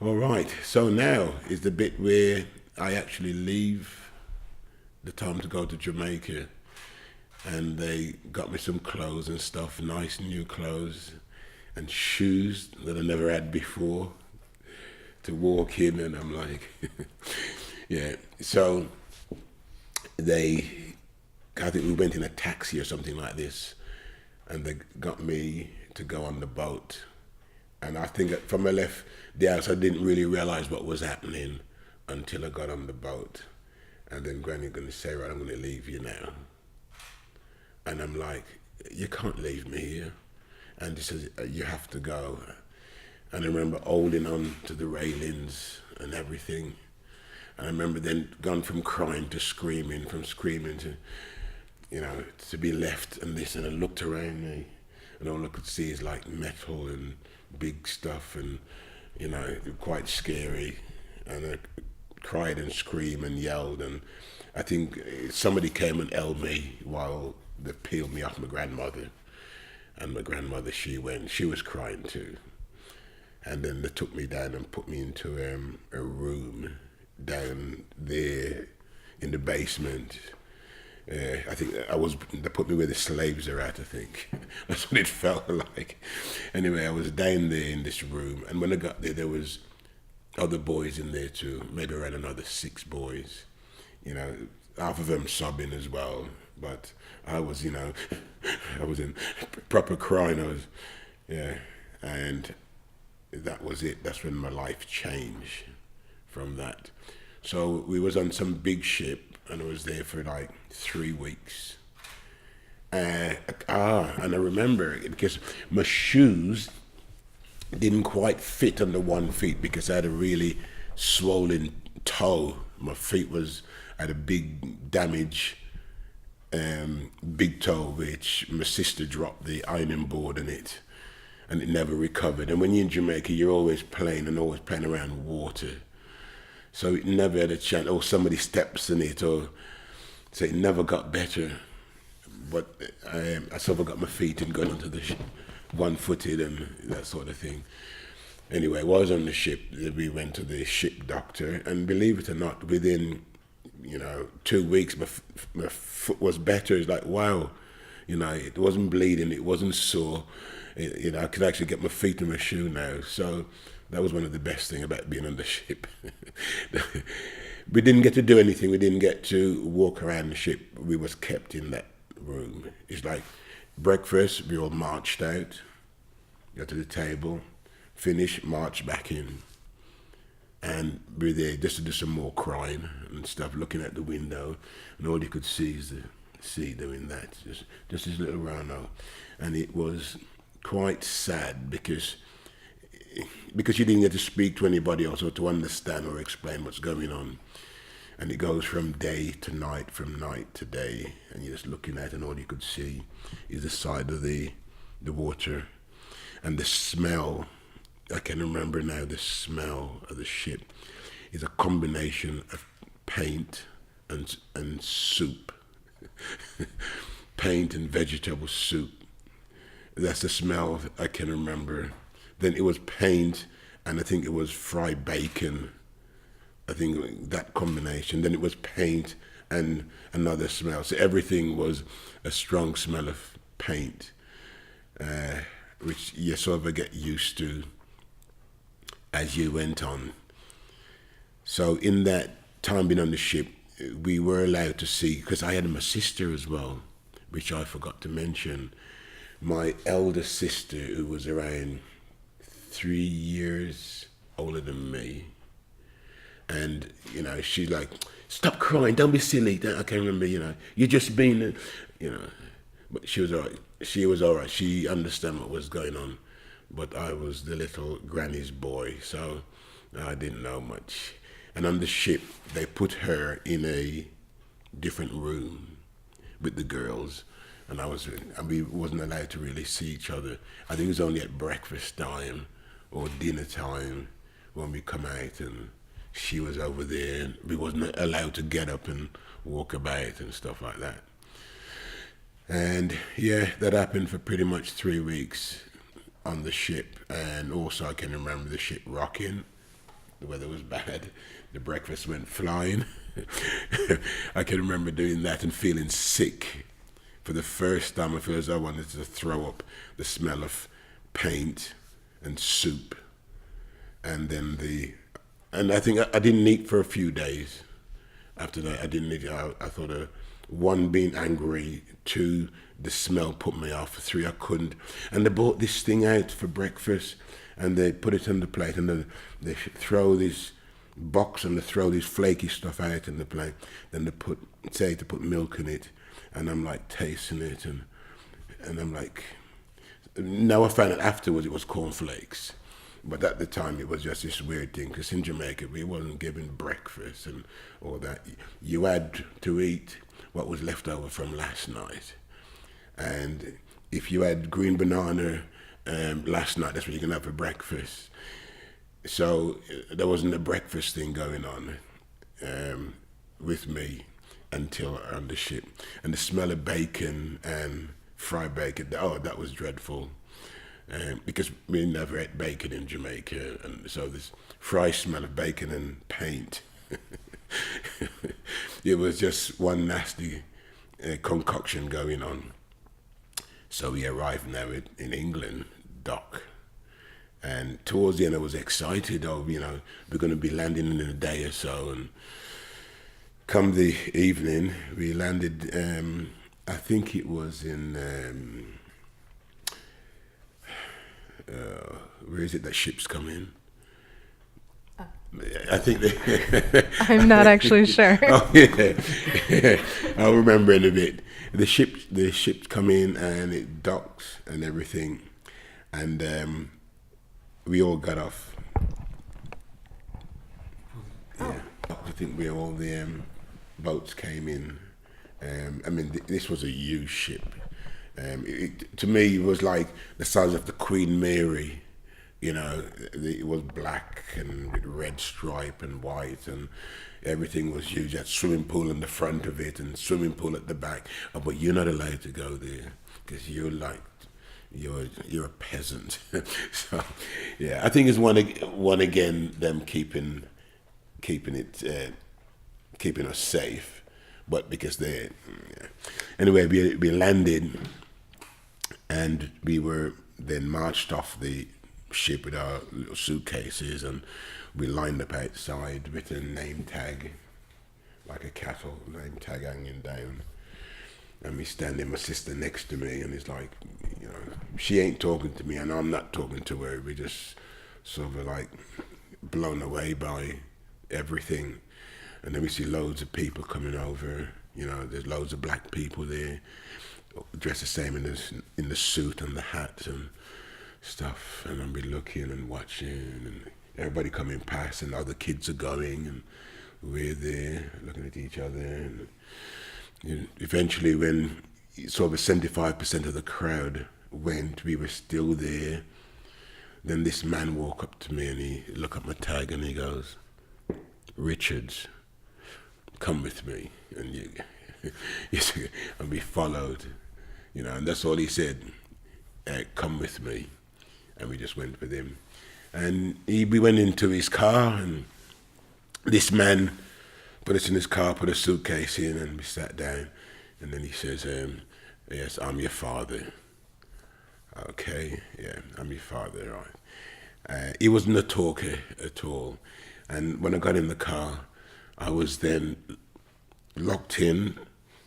All right, so now is the bit where I actually leave the time to go to Jamaica, and they got me some clothes and stuff, nice new clothes and shoes that I never had before to walk in, and I'm like, yeah. So they, I think we went in a taxi or something like this, and they got me to go on the boat. And I think that from I left the house, I didn't really realize what was happening until I got on the boat. And then Granny going to say, right, I'm going to leave you now. And I'm like, you can't leave me here. And she says, you have to go. And I remember holding on to the railings and everything. And I remember then gone from crying to screaming, from screaming to, to be left and this. And I looked around me, and all I could see is like metal and big stuff, and quite scary. And I cried and screamed and yelled, and I think somebody came and held me while they peeled me off my grandmother. And my grandmother, she was crying too. And then they took me down and put me into a room down there in the basement. I think they put me where the slaves are at, I think. That's what it felt like. Anyway, I was down there in this room, and when I got there was other boys in there too, maybe around another 6 boys. Half of them sobbing as well. But I was, I was in proper crying. Yeah. And that was it. That's when my life changed from that. So we was on some big ship, and I was there for like 3 weeks. And I remember it because my shoes didn't quite fit under 1 foot because I had a really swollen toe. My feet had a big damage, big toe, which my sister dropped the ironing board in it, and it never recovered. And when you're in Jamaica, you're always playing around water. So it never had a chance, or somebody steps in it, or so it never got better. But I sort of got my feet and got onto the one-footed and that sort of thing. Anyway, I was on the ship. We went to the ship doctor, and believe it or not, within 2 weeks, my foot was better. It's like, wow, it wasn't bleeding, it wasn't sore. I could actually get my feet in my shoe now. So that was one of the best things about being on the ship. We didn't get to do anything. We didn't get to walk around the ship. We was kept in that room. It's like breakfast, we all marched out, got to the table, finished, marched back in. And we were there just to do some more crying and stuff, looking at the window, and all you could see is the sea doing that, just this little rano. And it was quite sad because you didn't get to speak to anybody else or to understand or explain what's going on. And it goes from day to night, from night to day, and you're just looking at it, and all you could see is the side of the water. And the smell, I can remember now, the smell of the ship is a combination of paint and soup. Paint and vegetable soup. That's the smell I can remember. Then it was paint, and I think it was fried bacon. I think that combination. Then it was paint and another smell. So everything was a strong smell of paint, which you sort of get used to as you went on. So in that time being on the ship, we were allowed to see, because I had my sister as well, which I forgot to mention. My elder sister, who was around 3 years older than me, and she's like, stop crying, don't be silly. I can't remember, you're just being, but she was all right. She understood what was going on, but I was the little granny's boy, so I didn't know much. And on the ship, they put her in a different room with the girls, and we wasn't allowed to really see each other. I think it was only at breakfast time or dinner time when we come out, and she was over there, and we wasn't allowed to get up and walk about and stuff like that. And yeah, that happened for pretty much 3 weeks on the ship. And also I can remember the ship rocking the weather was bad. The breakfast went flying. I can remember doing that and feeling sick. For the first time, I feel as though I wanted to throw up. The smell of paint and soup. And then and I think I didn't eat for a few days. After that, I didn't eat. I thought, one, being angry, two, the smell put me off, three, I couldn't. And they brought this thing out for breakfast, and they put it on the plate, and they throw this box and they throw this flaky stuff out in the plate. Then they say to put milk in it, and I'm like tasting it, and I'm like, now I found out afterwards it was cornflakes. But at the time, it was just this weird thing, because in Jamaica, we wasn't given breakfast and all that. You had to eat what was left over from last night. And if you had green banana last night, that's what you're going to have for breakfast. So there wasn't a breakfast thing going on with me until on the ship. And the smell of bacon and fried bacon, that was dreadful. Because we never ate bacon in Jamaica, and so this fresh smell of bacon and paint. It was just one nasty concoction going on. So we arrived now in England, dock, and towards the end I was excited. We're going to be landing in a day or so, and come the evening we landed. I think it was in. Where is it that ships come in? I think they. I'm not actually sure. Oh yeah. I'll remember in a bit. The ships come in and it docks and everything, and we all got off. Yeah, I think all the boats came in. This was a huge ship. To me, it was like the size of the Queen Mary. It was black and with red stripe and white, and everything was huge. You had swimming pool in the front of it and swimming pool at the back. But you're not allowed to go there because you're a peasant. So, yeah, I think it's one again them keeping us safe, but because they. Yeah. Anyway, we landed. And we were then marched off the ship with our little suitcases, and we lined up outside with a name tag, like a cattle, name tag hanging down. And we standing, my sister next to me, and it's like, she ain't talking to me and I'm not talking to her. We just sort of like blown away by everything. And then we see loads of people coming over, there's loads of black people there, dressed the same in the suit and the hat and stuff, and I'll be looking and watching, and everybody coming past, and other kids are going, and we're there looking at each other, and eventually, when sort of 75% of the crowd went, we were still there. Then this man walked up to me and he looked at my tag and he goes, "Richards, come with me," and and we followed. And that's all he said, "Come with me." And we just went with him. And we went into his car, and this man put us in his car, put a suitcase in, and we sat down. And then he says, "Yes, I'm your father." Okay, yeah, I'm your father, right. He wasn't a talker at all. And when I got in the car, I was then locked in,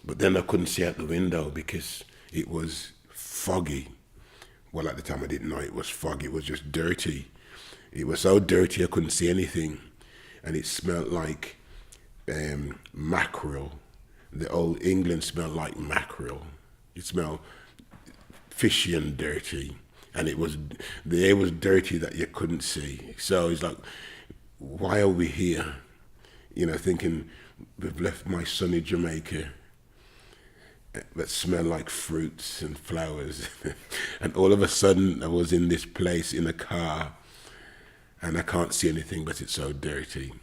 but then I couldn't see out the window because it was foggy. Well, at the time I didn't know it was foggy. It was just dirty. It was so dirty I couldn't see anything. And it smelled like mackerel. The old England smelled like mackerel. It smelled fishy and dirty. And the air was dirty that you couldn't see. So it's like, why are we here? Thinking we've left my sunny Jamaica that smell like fruits and flowers. And all of a sudden I was in this place in a car and I can't see anything but it's so dirty.